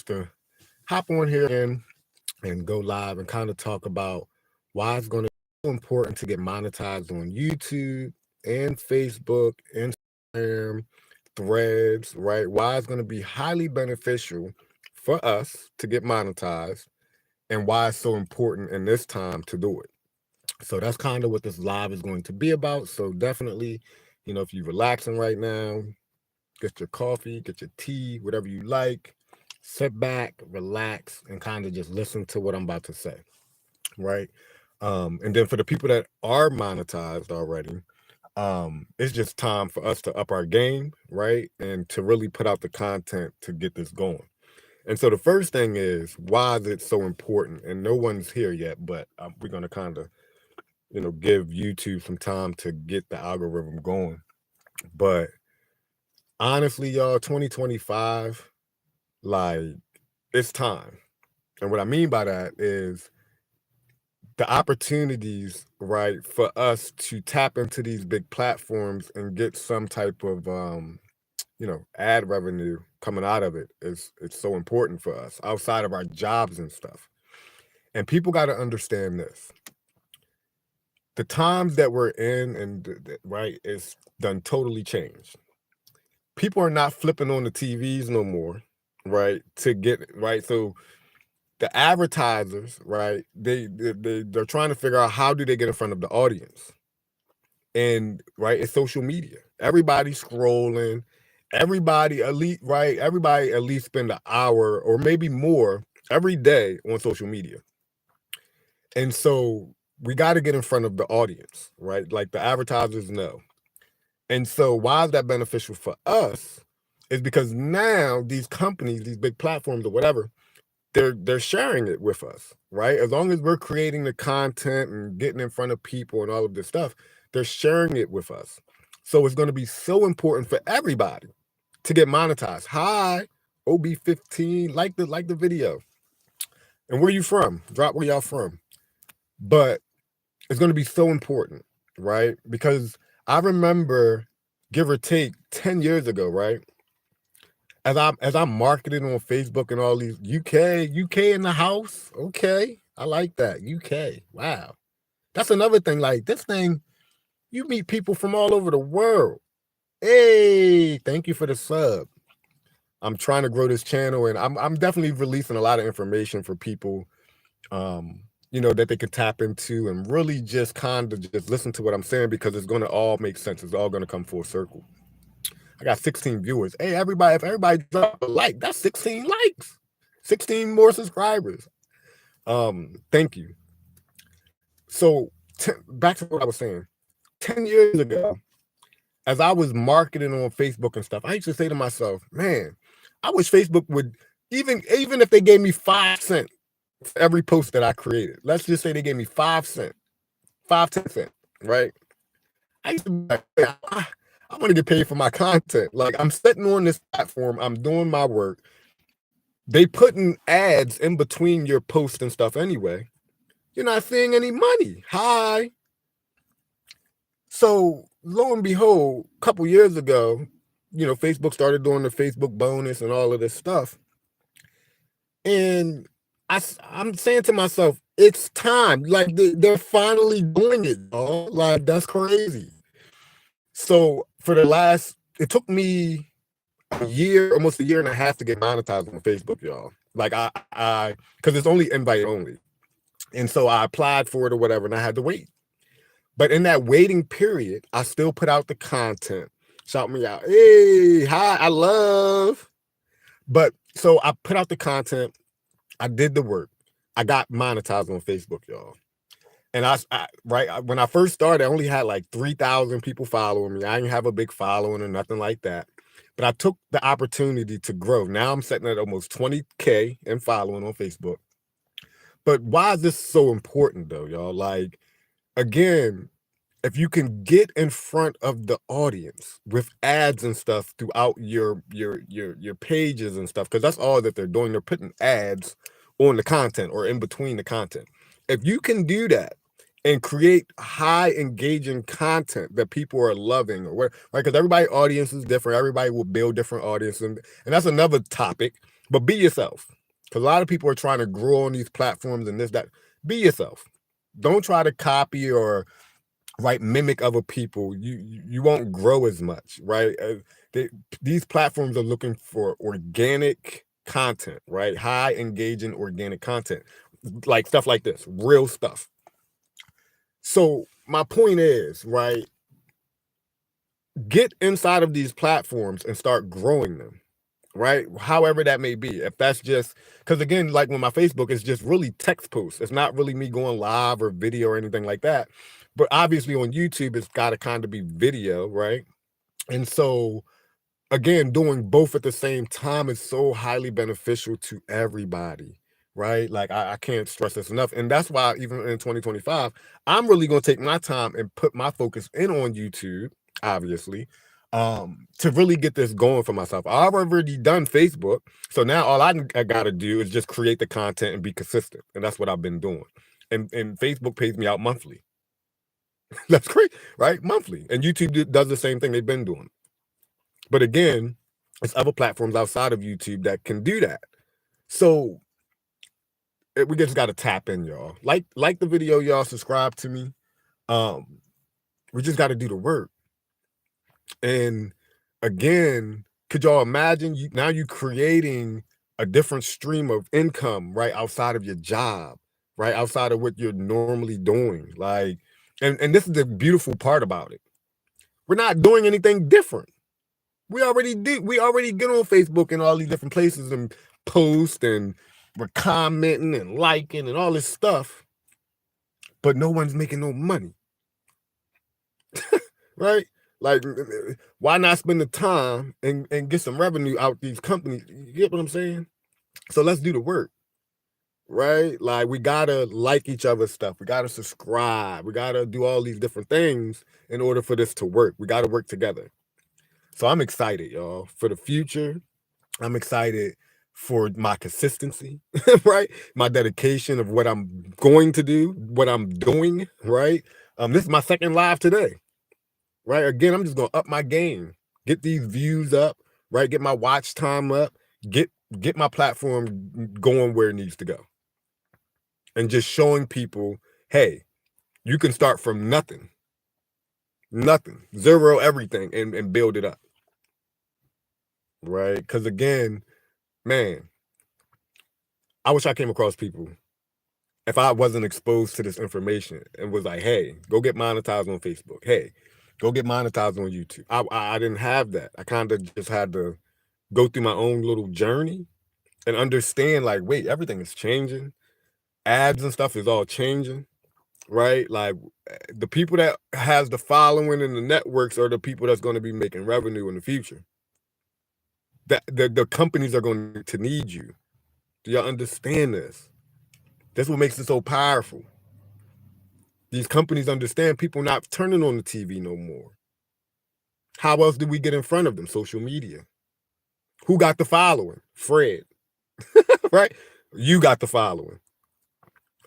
to hop on here and go live and kind of talk about why it's going to be so important to get monetized on YouTube and Facebook, Instagram, Threads, right? Why it's going to be highly beneficial for us to get monetized and why it's so important in this time to do it. So that's kind of what this live is going to be about. So definitely, if you're relaxing right now, get your coffee, get your tea, whatever you like, sit back, relax, and kind of just listen to what I'm about to say, right? And then for the people that are monetized already, it's just time for us to up our game, right? And to really put out the content to get this going. And so the first thing is, why is it so important? And no one's here yet, but we're going to kind of, give YouTube some time to get the algorithm going. But honestly, y'all, 2025, like, it's time. And what I mean by that is the opportunities, right, for us to tap into these big platforms and get some type of, ad revenue coming out of it's so important for us outside of our jobs and stuff. And people got to understand this. The times that we're in right, it's done totally changed. People are not flipping on the TVs no more, right, to get, right? So the advertisers, right, they're trying to figure out how do they get in front of the audience. And, right, it's social media. Everybody's scrolling. Everybody at least spend an hour or maybe more every day on social media. And so we got to get in front of the audience, right? Like the advertisers know. And so why is that beneficial for us? Is because now these companies, these big platforms or whatever, they're sharing it with us, right? As long as we're creating the content and getting in front of people and all of this stuff, they're sharing it with us. So it's going to be so important for everybody to get monetized. Hi, OB15, like the video. And where you from? Drop where y'all from. But it's going to be so important, right? Because I remember, give or take, 10 years ago, right? As I'm marketing on Facebook and all these UK in the house. Okay, I like that. UK. Wow. That's another thing. Like this thing, you meet people from all over the world. Hey, thank you for the sub. I'm trying to grow this channel, and I'm definitely releasing a lot of information for people, that they can tap into and really just kind of just listen to what I'm saying, because it's going to all make sense. It's all going to come full circle. I got 16 viewers. Hey, everybody, if everybody drop a like, that's 16 likes, 16 more subscribers. Thank you. So back to what I was saying. 10 years ago, as I was marketing on Facebook and stuff, I used to say to myself, man, I wish Facebook would, even if they gave me 5 cents for every post that I created. Let's just say they gave me 5 cents, 10 cents, right? I used to be like, I want to get paid for my content. Like, I'm sitting on this platform, I'm doing my work. They putting ads in between your posts and stuff anyway. You're not seeing any money. Hi. So lo and behold, a couple years ago, Facebook started doing the Facebook bonus and all of this stuff. And I'm saying to myself, it's time. Like they're finally doing it, y'all. Like that's crazy. So it took me almost a year and a half to get monetized on Facebook, y'all. Like because it's only invite only. And so I applied for it or whatever, and I had to wait. But in that waiting period, I still put out the content. Shout me out. Hey, hi, I love. But so I put out the content. I did the work. I got monetized on Facebook, y'all. And when I first started, I only had like 3,000 people following me. I didn't have a big following or nothing like that. But I took the opportunity to grow. Now I'm sitting at almost 20K in following on Facebook. But why is this so important though, y'all? Like, again, if you can get in front of the audience with ads and stuff throughout your pages and stuff, because that's all that they're doing. They're putting ads on the content or in between the content. If you can do that and create high engaging content that people are loving, or what, right? Because everybody's audience is different. Everybody will build different audiences, and that's another topic. But be yourself. Because a lot of people are trying to grow on these platforms and this, that. Be yourself. Don't try to copy or mimic other people. You won't grow as much, right? These platforms are looking for organic content, right? High engaging organic content, like stuff like this, real stuff. So my point is, right, get inside of these platforms and start growing them, right? However that may be. If that's just, because again, like with my Facebook, it's just really text posts. It's not really me going live or video or anything like that. But obviously on YouTube, it's got to kind of be video, right? And so again, doing both at the same time is so highly beneficial to everybody, right? Like I can't stress this enough. And that's why even in 2025, I'm really going to take my time and put my focus in on YouTube, obviously, to really get this going for myself. I've already done Facebook. So now all I got to do is just create the content and be consistent. And that's what I've been doing. And Facebook pays me out monthly. That's great, right? Monthly. And YouTube does the same thing they've been doing. But again, there's other platforms outside of YouTube that can do that. So we just got to tap in, y'all. Like the video, y'all. Subscribe to me. We just got to do the work. And again, could y'all imagine now you creating a different stream of income, right, outside of your job, right, outside of what you're normally doing, like, and this is the beautiful part about it. We're not doing anything different. We already get on Facebook and all these different places and post, and we're commenting and liking and all this stuff, but no one's making no money. Right? Like, why not spend the time and get some revenue out these companies? You get what I'm saying? So let's do the work, right? Like, we gotta like each other's stuff. We gotta subscribe. We gotta do all these different things in order for this to work. We gotta work together. So I'm excited, y'all, for the future. I'm excited for my consistency, right? My dedication of what I'm going to do, what I'm doing, right? This is my second live today, right? Again, I'm just gonna up my game, get these views up, right? Get my watch time up, get my platform going where it needs to go. And just showing people, hey, you can start from nothing, zero everything, and build it up. Right? Because again, man, I wish I came across people if I wasn't exposed to this information and was like, hey, go get monetized on Facebook. Hey, go get monetized on YouTube. I didn't have that. I kind of just had to go through my own little journey and understand, like, wait, everything is changing. Ads and stuff is all changing, right? Like, the people that has the following and the networks are the people that's going to be making revenue in the future. The companies are going to need you. Do y'all understand this? That's what makes it so powerful. These companies understand people not turning on the TV no more. How else did we get in front of them? Social media. Who got the following? Fred. Right? You got the following.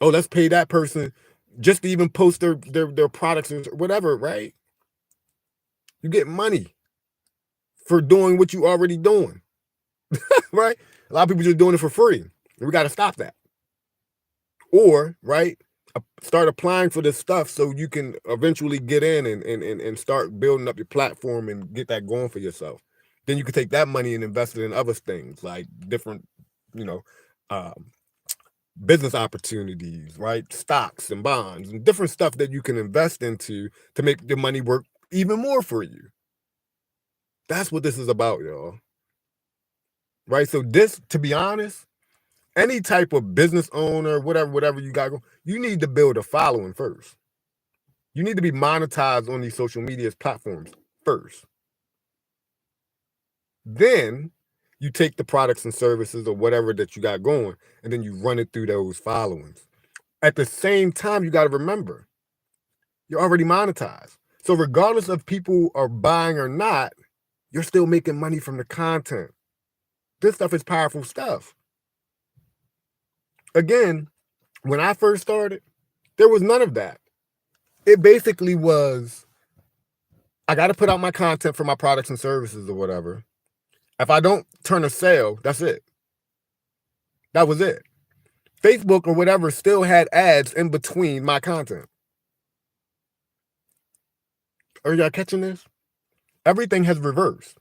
Oh, let's pay that person just to even post their products and whatever, right? You get money for doing what you already doing. Right? A lot of people just doing it for free. We got to stop that. Or, right, start applying for this stuff so you can eventually get in and start building up your platform and get that going for yourself. Then you can take that money and invest it in other things, like different, business opportunities, right? Stocks and bonds and different stuff that you can invest into to make the money work even more for you. That's what this is about, y'all. Right? So this, to be honest, any type of business owner, whatever you got, you need to build a following first. You need to be monetized on these social media platforms first. Then you take the products and services or whatever that you got going, and then you run it through those followings. At the same time, you got to remember, you're already monetized. So regardless of people are buying or not, you're still making money from the content. This stuff is powerful stuff. Again, when I first started, there was none of that. It basically was, I got to put out my content for my products and services or whatever. If I don't turn a sale, that's it. That was it. Facebook or whatever still had ads in between my content. Are y'all catching this? Everything has reversed.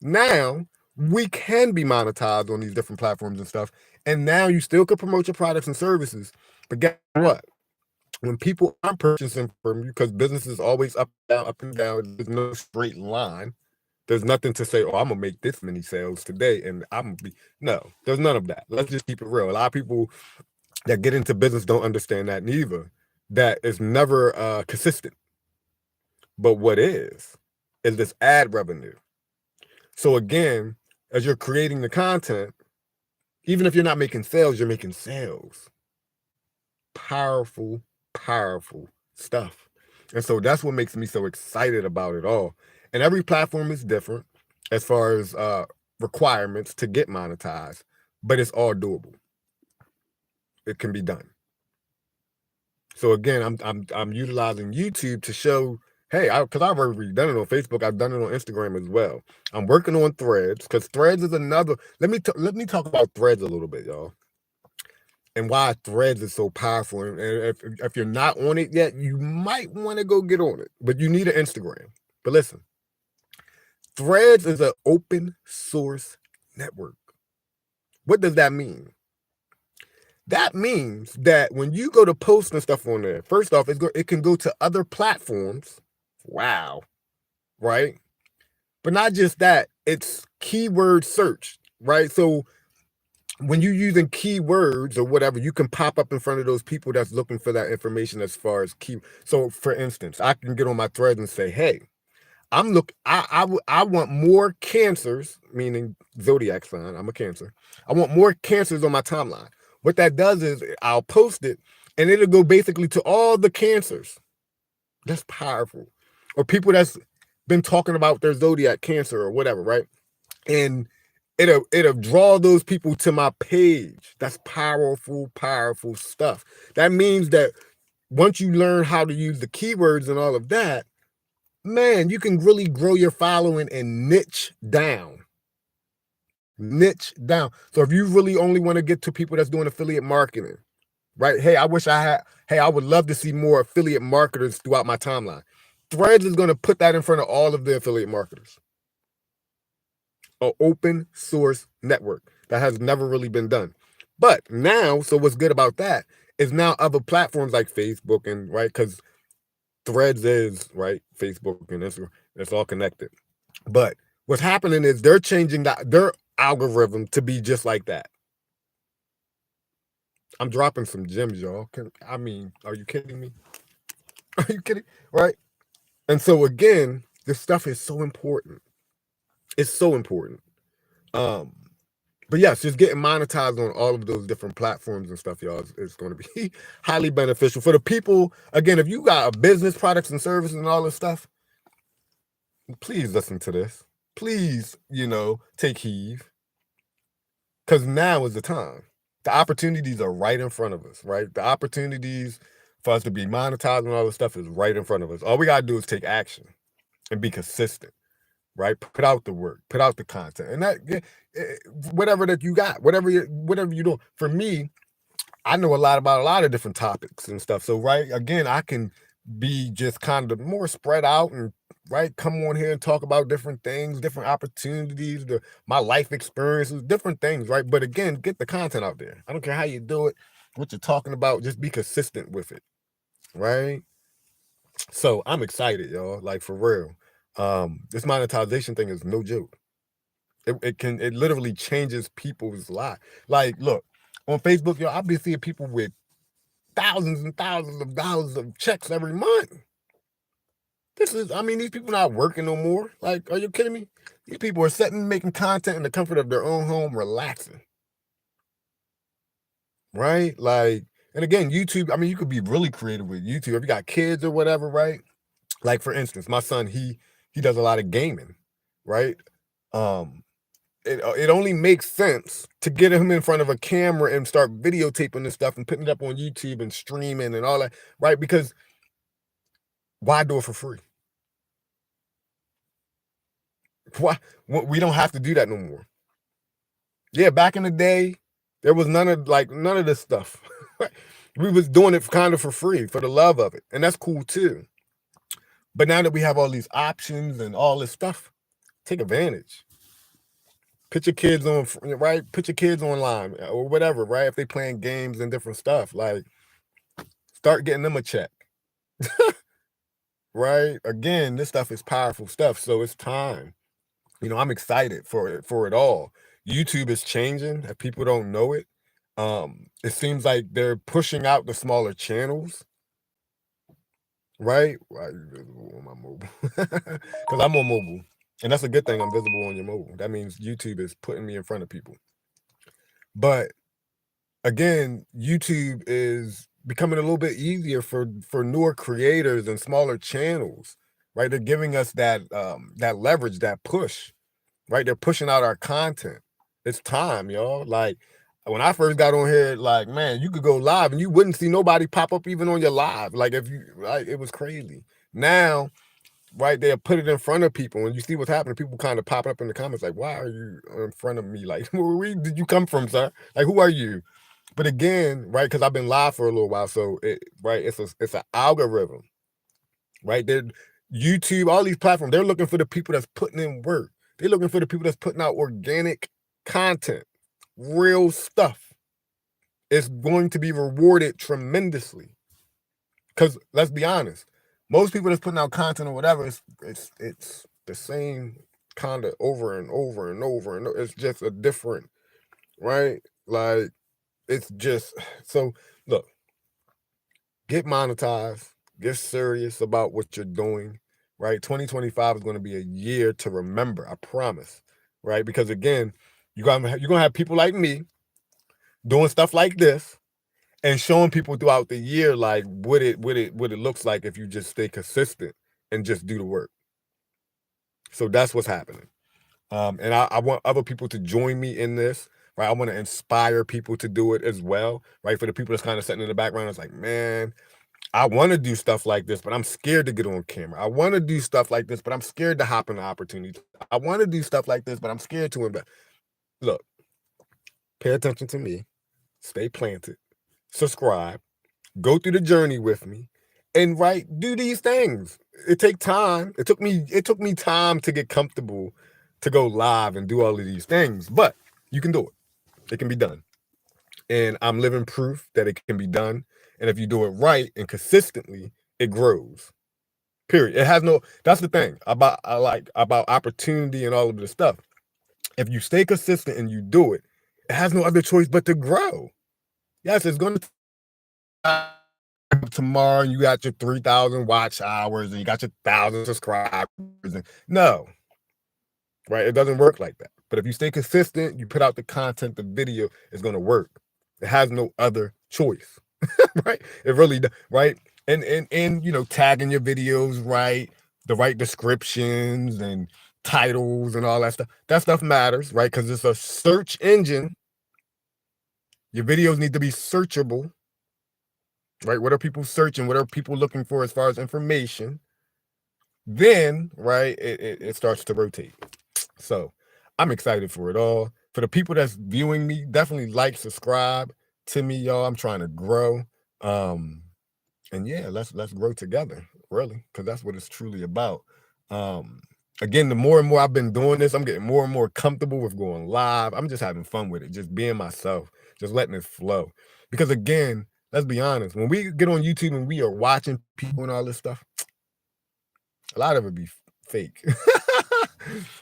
Now we can be monetized on these different platforms and stuff. And now you still could promote your products and services. But guess what? When people aren't purchasing from you, because business is always up and down, there's no straight line. There's nothing to say, oh, I'm gonna make this many sales today, and I'm gonna be no, there's none of that. Let's just keep it real. A lot of people that get into business don't understand that neither. That is never consistent. But what is this ad revenue. So again, as you're creating the content, even if you're not making sales, you're making sales. Powerful, powerful stuff. And so that's what makes me so excited about it all. And every platform is different as far as requirements to get monetized, but it's all doable. It can be done. So again, I'm utilizing YouTube to show, hey, because I've already done it on Facebook, I've done it on Instagram as well. I'm working on Threads because Threads is another. Let me talk about Threads a little bit, y'all, and why Threads is so powerful. And if you're not on it yet, you might want to go get on it, but you need an Instagram. But listen, Threads is an open source network. What does that mean? That means that when you go to post and stuff on there, first off, it can go to other platforms. Wow. Right? But not just that, it's keyword search, right? So when you're using keywords or whatever, you can pop up in front of those people that's looking for that information as far as key. So for instance, I can get on my thread and say, hey, I want more cancers, meaning zodiac sign. I'm a Cancer. I want more cancers on my timeline. What that does is I'll post it and it'll go basically to all the cancers. That's powerful. Or people that's been talking about their zodiac Cancer or whatever, right? And it'll draw those people to my page. That's powerful, powerful stuff. That means that once you learn how to use the keywords and all of that, man, you can really grow your following and niche down. Niche down. So if you really only want to get to people that's doing affiliate marketing, right? Hey, I would love to see more affiliate marketers throughout my timeline. Threads is going to put that in front of all of the affiliate marketers. An open source network that has never really been done. But now, so what's good about that is now other platforms like Facebook and right, because Threads is right, Facebook and Instagram, it's all connected. But what's happening is they're changing their algorithm to be just like that. I'm dropping some gems, y'all. Are you kidding me? Are you kidding? Right? And so again, this stuff is so important. It's so important. But yes, just getting monetized on all of those different platforms and stuff, y'all, is going to be highly beneficial for the people. Again, if you got a business, products and services and all this stuff, please listen to this. Please, take heed. Because now is the time. The opportunities are right in front of us, right? The opportunities for us to be monetized and all this stuff is right in front of us. All we got to do is take action and be consistent, right? Put out the work, put out the content, and that whatever that you got, whatever you do. For me, I know a lot about a lot of different topics and stuff. So right, again, I can be just kind of more spread out and right, come on here and talk about different things, different opportunities, my life experiences, different things, right? But again, get the content out there. I don't care how you do it, what you're talking about, just be consistent with it, right? So I'm excited, y'all, like for real. This monetization thing is no joke. It literally changes people's lives. Like, look, on Facebook, y'all, I've been seeing people with thousands and thousands of dollars of checks every month. These people not working no more. Like, are you kidding me? These people are sitting, making content in the comfort of their own home, relaxing. Right? Like, and again, YouTube, you could be really creative with YouTube. If you got kids or whatever, right? Like, for instance, my son, he does a lot of gaming, right? It only makes sense to get him in front of a camera and start videotaping this stuff and putting it up on YouTube and streaming and all that, right? Because why do it for free? Why? We don't have to do that no more. Yeah, back in the day, There was none of this stuff. We was doing it kind of for free, for the love of it. And that's cool too. But now that we have all these options and all this stuff, take advantage. Put your kids on, right? Put your kids online or whatever, right? If they playing games and different stuff, like start getting them a check. Right? Again, this stuff is powerful stuff. So it's time. I'm excited for it all. YouTube is changing. If people don't know it, it seems like they're pushing out the smaller channels. Right? On my mobile. Because I'm on mobile. And that's a good thing. I'm visible on your mobile. That means YouTube is putting me in front of people. But again, YouTube is becoming a little bit easier for newer creators and smaller channels, right? They're giving us that leverage, that push, right? They're pushing out our content. It's time, y'all. Like when I first got on here, like, man, you could go live and you wouldn't see nobody pop up even on your live. Like it was crazy. Now, right, they'll put it in front of people and you see what's happening. People kind of pop up in the comments like, why are you in front of me? Like, where did you come from, sir? Like, who are you? But again, right, because I've been live for a little while, so it's an algorithm, right? YouTube, all these platforms, they're looking for the people that's putting in work. They're looking for the people that's putting out organic content, real stuff. It's going to be rewarded tremendously. Because let's be honest, most people that's putting out content or whatever, it's the same kind of over and over and over and over. It's just a different, right? Like. It's just, so look, get monetized, get serious about what you're doing, right? 2025 is going to be a year to remember, I promise, right? Because again, you're going to have people like me doing stuff like this and showing people throughout the year, like what it looks like if you just stay consistent and just do the work. So that's what's happening. And I want other people to join me in this, right? I want to inspire people to do it as well, right? For the people that's kind of sitting in the background, it's like, man, I want to do stuff like this, but I'm scared to get on camera. I want to do stuff like this, but I'm scared to hop in the opportunity. I want to do stuff like this, but I'm scared to invest. Look, pay attention to me, stay planted, subscribe, go through the journey with me, and do these things. It takes time. It took me time to get comfortable to go live and do all of these things, but you can do it. It can be done. And I'm living proof that it can be done. And if you do it right and consistently, it grows. Period. It has no, that's the thing about opportunity and all of this stuff. If you stay consistent and you do it, it has no other choice but to grow. Yes, it's going to tomorrow and you got your 3,000 watch hours and you got your 1,000 subscribers. No, right? It doesn't work like that. But if you stay consistent, you put out the content, the video is going to work. It has no other choice, right? It really does, right? And tagging your videos right, the right descriptions and titles and all that stuff. That stuff matters, right? Because it's a search engine. Your videos need to be searchable, right? What are people searching? What are people looking for as far as information? Then, right, it starts to rotate. So I'm excited for it all. For the people that's viewing me, definitely like, subscribe to me, y'all. I'm trying to grow. And yeah, let's grow together, really, because that's what it's truly about. Again, the more and more I've been doing this, I'm getting more and more comfortable with going live. I'm just having fun with it, just being myself, just letting it flow. Because again, let's be honest, when we get on YouTube and we are watching people and all this stuff, a lot of it be fake.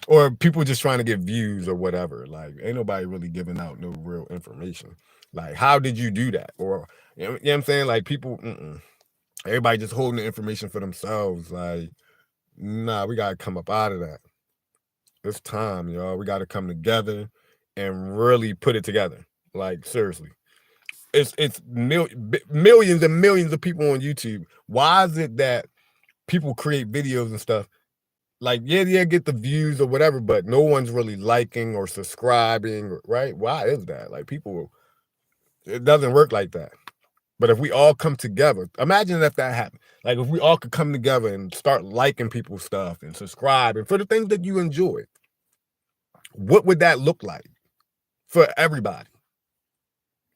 Or people just trying to get views or whatever. Like, ain't nobody really giving out no real information. Like, how did you do that? Or, you know what I'm saying? Like, people, everybody just holding the information for themselves. Like, nah, we got to come up out of that. It's time, y'all. We got to come together and really put it together. Like, seriously. It's millions and millions of people on YouTube. Why is it that people create videos and stuff? Like, yeah, get the views or whatever, but no one's really liking or subscribing, right? Why is that? Like, it doesn't work like that. But if we all come together, imagine if that happened. Like, if we all could come together and start liking people's stuff and subscribing for the things that you enjoy, what would that look like for everybody?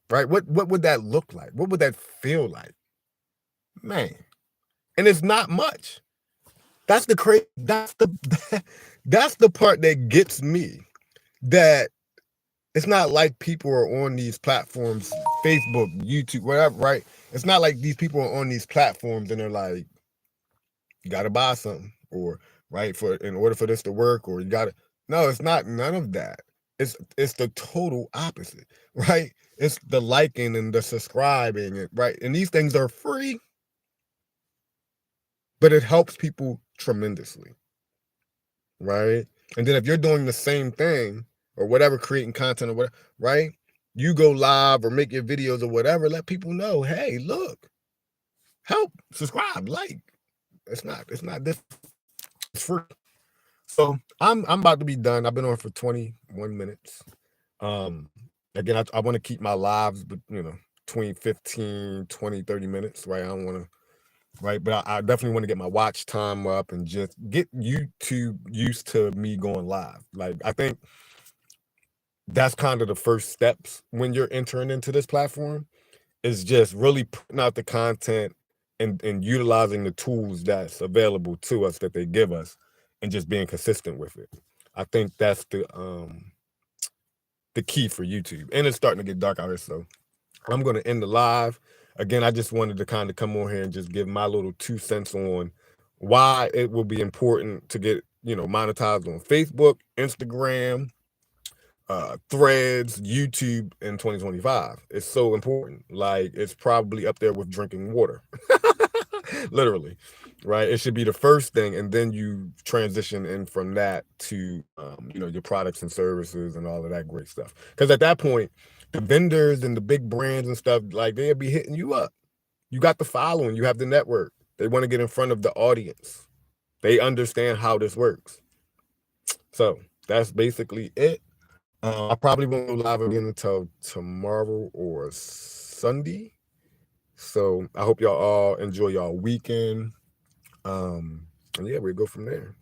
right? What would that look like? What would that feel like? Man. And it's not much. That's the crazy, that's the part that gets me. That it's not like people are on these platforms, Facebook, YouTube, whatever, right? It's not like these people are on these platforms and they're like, you gotta buy something, or right, for in order for this to work, or you gotta. No, it's not none of that. It's the total opposite, right? It's the liking and the subscribing, right? And these things are free, but it helps people tremendously, right? And then if you're doing the same thing or whatever, creating content or whatever, right? You go live or make your videos or whatever, let people know, hey, look, help, subscribe, like. It's not this, it's free. So I'm about to be done. I've been on for 21 minutes. Again, I want to keep my lives, but between 15, 20, 30 minutes, right? I don't want to, right? But I definitely want to get my watch time up and just get YouTube used to me going live. Like, I think that's kind of the first steps when you're entering into this platform, is just really putting out the content and utilizing the tools that's available to us that they give us, and just being consistent with it. I think that's the key for YouTube. And it's starting to get dark out here, so I'm going to end the live. Again, I just wanted to kind of come on here and just give my little 2 cents on why it will be important to get, monetized on Facebook, Instagram, Threads, YouTube in 2025. It's so important. Like, it's probably up there with drinking water. Literally, right? It should be the first thing, and then you transition in from that to your products and services and all of that great stuff. Because at that point, the vendors and the big brands and stuff, like, they'll be hitting you up. You got the following, you have the network. They want to get in front of the audience. They understand how this works. So that's basically it. I probably won't go live again until tomorrow or Sunday. So I hope y'all all enjoy y'all weekend. And yeah, we'll go from there.